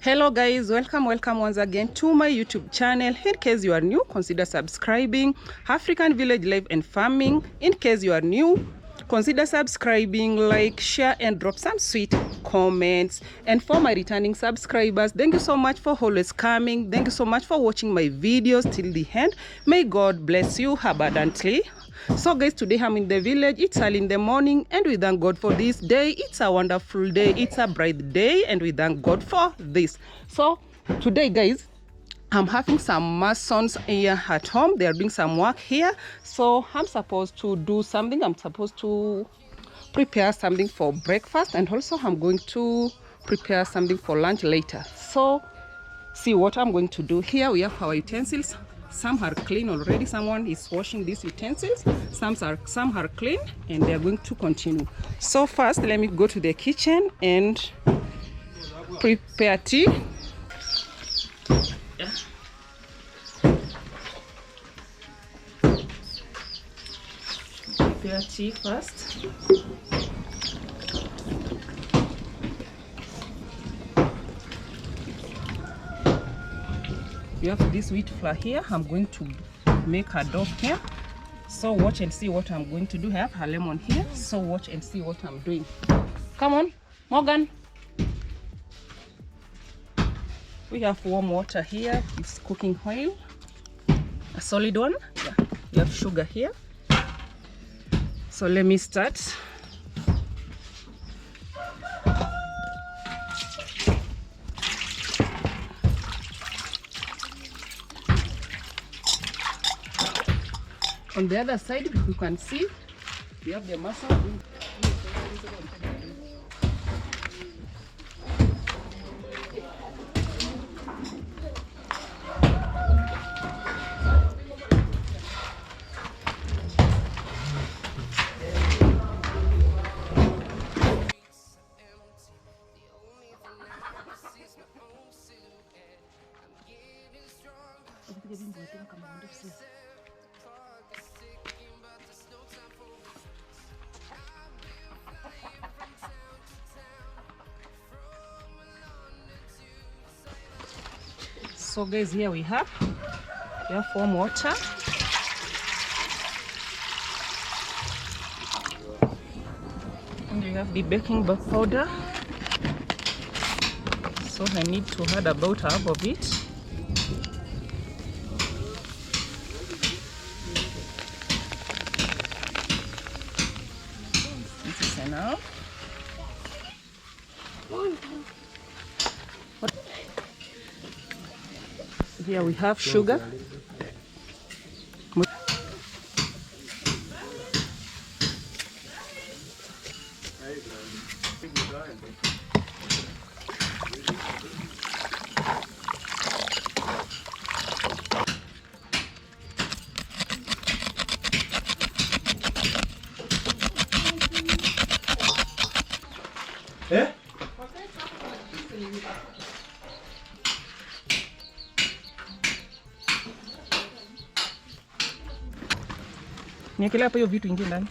Hello guys, welcome once again to my YouTube channel. In case you are new, consider subscribing. African Village Life and Farming. In case you are new, consider subscribing, like, share and drop some sweet comments. And for my returning subscribers, thank you so much for always coming. Thank you so much for watching my videos till the end. May God bless you abundantly. So guys, today I'm in the village. It's early in the morning and we thank God for this day. It's a wonderful day. It's a bright day and we thank God for this. So today guys, I'm having some masons here at home. They are doing some work here. So I'm supposed to do something. I'm supposed to prepare something for breakfast, and also I'm going to prepare something for lunch later. So see what I'm going to do. Here we have our utensils. Some are clean already. Someone is washing these utensils. Some are clean and they are going to continue. So first, let me go to the kitchen and prepare tea. Prepare tea first. You have this wheat flour here. I'm going to make a dough here. So watch and see what I'm going to do. I have a lemon here. So watch and see what I'm doing. Come on, Morgan. We have warm water here. It's cooking oil, a solid one. Yeah. We have sugar here. So let me start. On the other side, you can see we have the muscle. So guys, here we have warm water. And we have the baking powder. So I need to add about half of it. This is enough. Here we have sugar. Niekelea hapo hiyo vitu ingi ndani.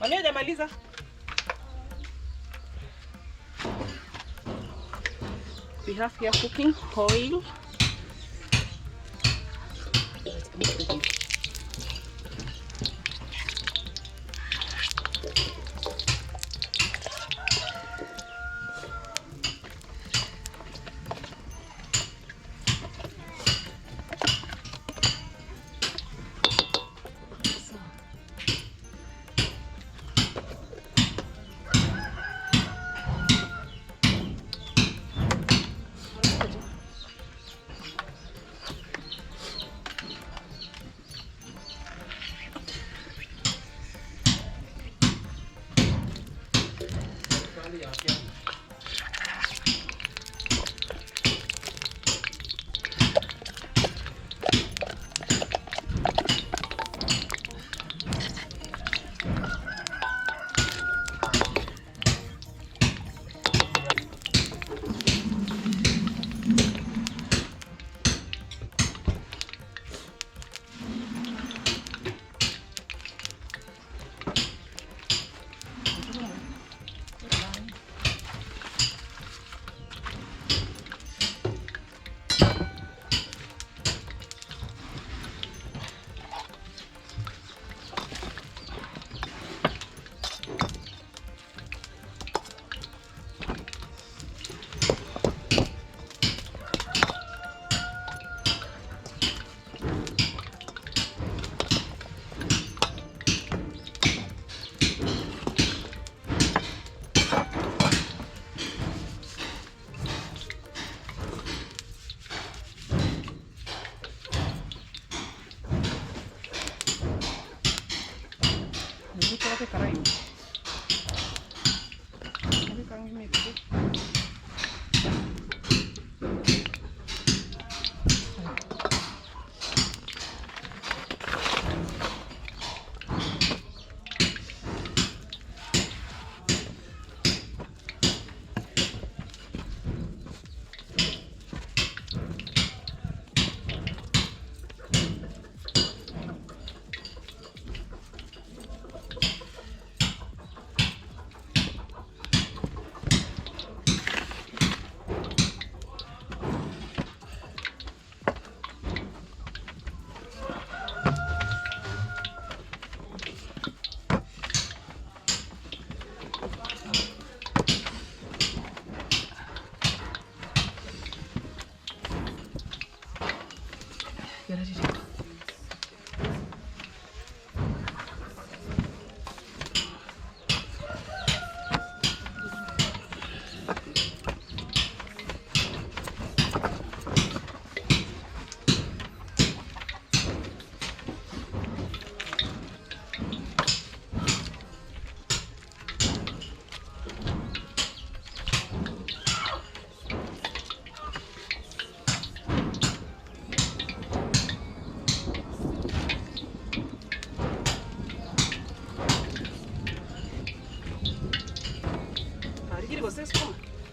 Mami hajamaliza. We have here cooking oil.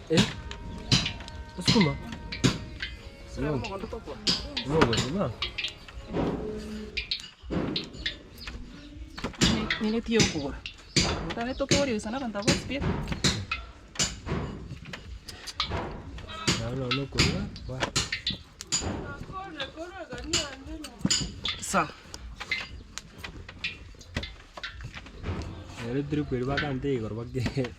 Eh? Sukuma? Mungu nzima. Nile tío kugura. Utane toke wali usana kanta box pia. Naona unakula. Wa. Sa. Ele trip irba kante korbake.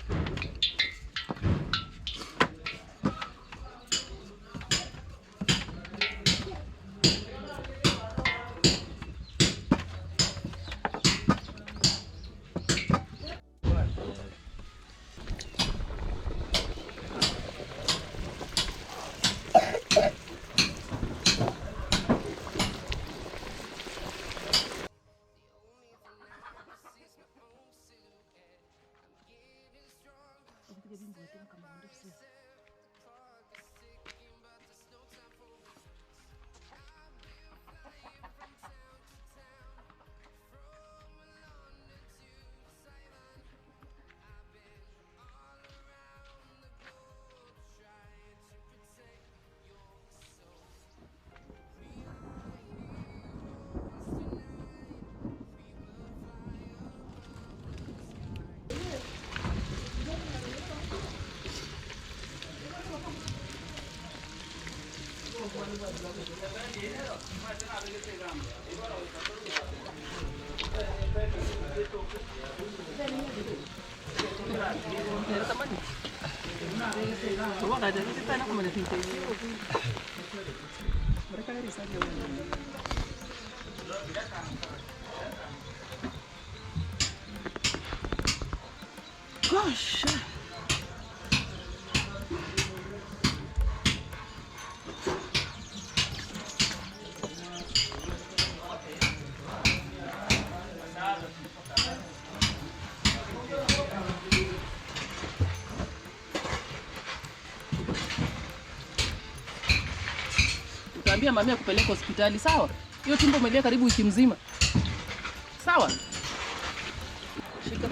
Gosh. Utaambia mami akupeleka hospitali, sawa? Hiyo tumbo umelia karibu wiki mzima. Sawa? Shika.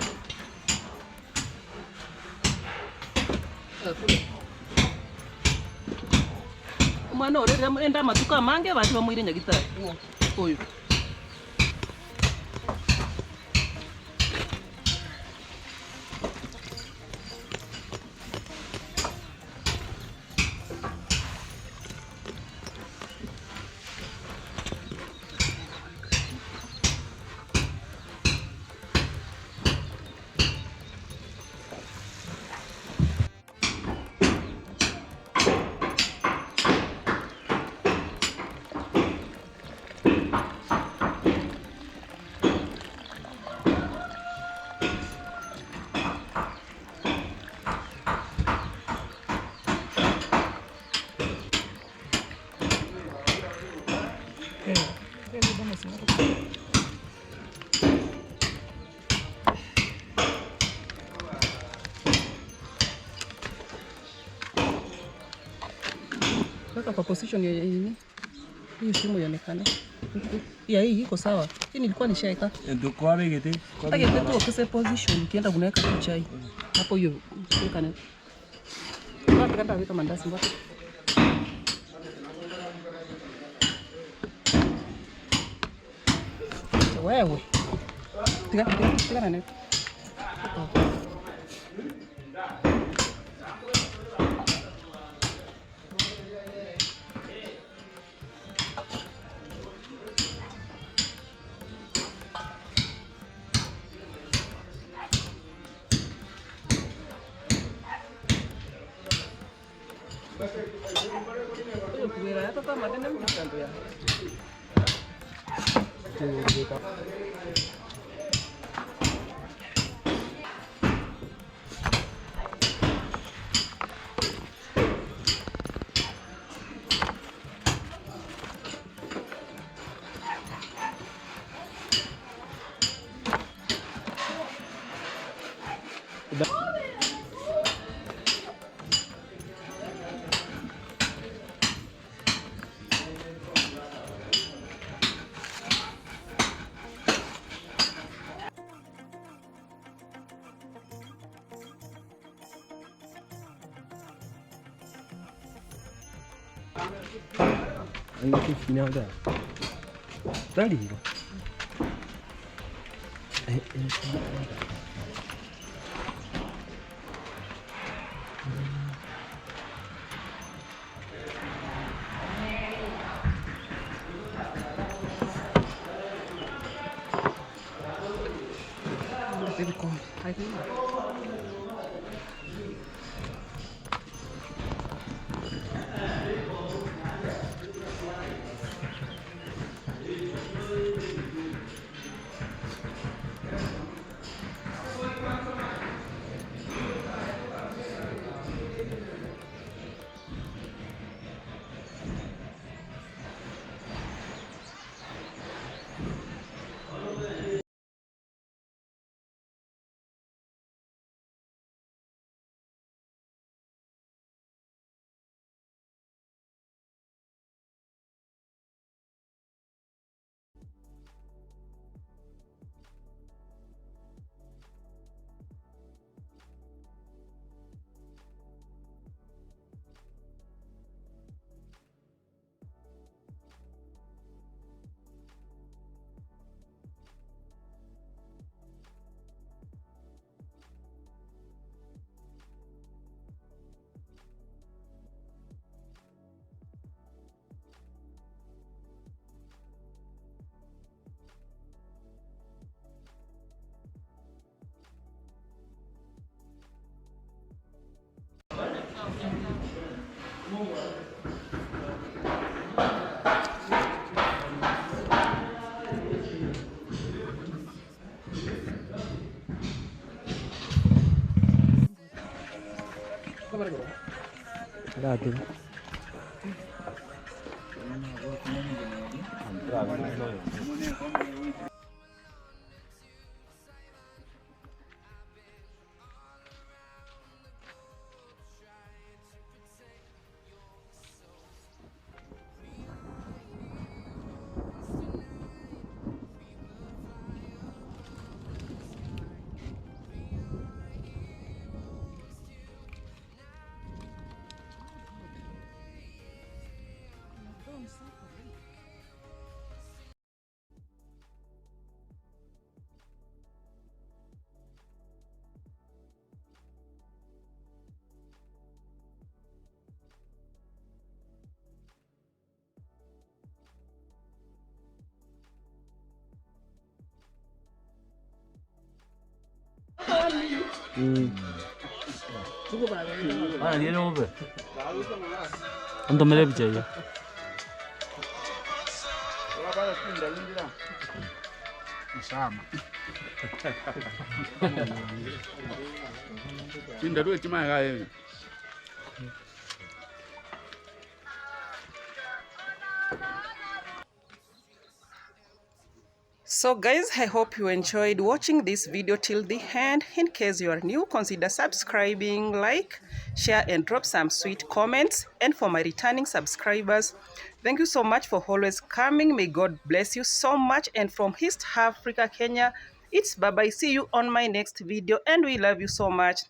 Mwana orere enda matuka mange bati bamwire nyagitari. Oyo. Weka kwa position ya nini? Hii shimo ionekane. Ya hii iko sawa. Hii nilikuwa nishaeka. Ndio kwa wegete. Kwa hiyo tu ukise position kienda kunaweka tu chai. Hapo hiyo weka na. Wapi kata weka mandazi wapi? Wewe. Tika na nini? Oyo kuwera hata kama tena mkando ya. Anche fino da. Dali. Baby, come. I think. Dati. ये लोगों पे हम तो मेरे भी चाहिए So guys, I hope you enjoyed watching this video till the end. In case you are new, consider subscribing, like, share and drop some sweet comments. And for my returning subscribers, thank you so much for always coming. May God bless you so much. And from East Africa, Kenya, it's bye-bye. See you on my next video and we love you so much.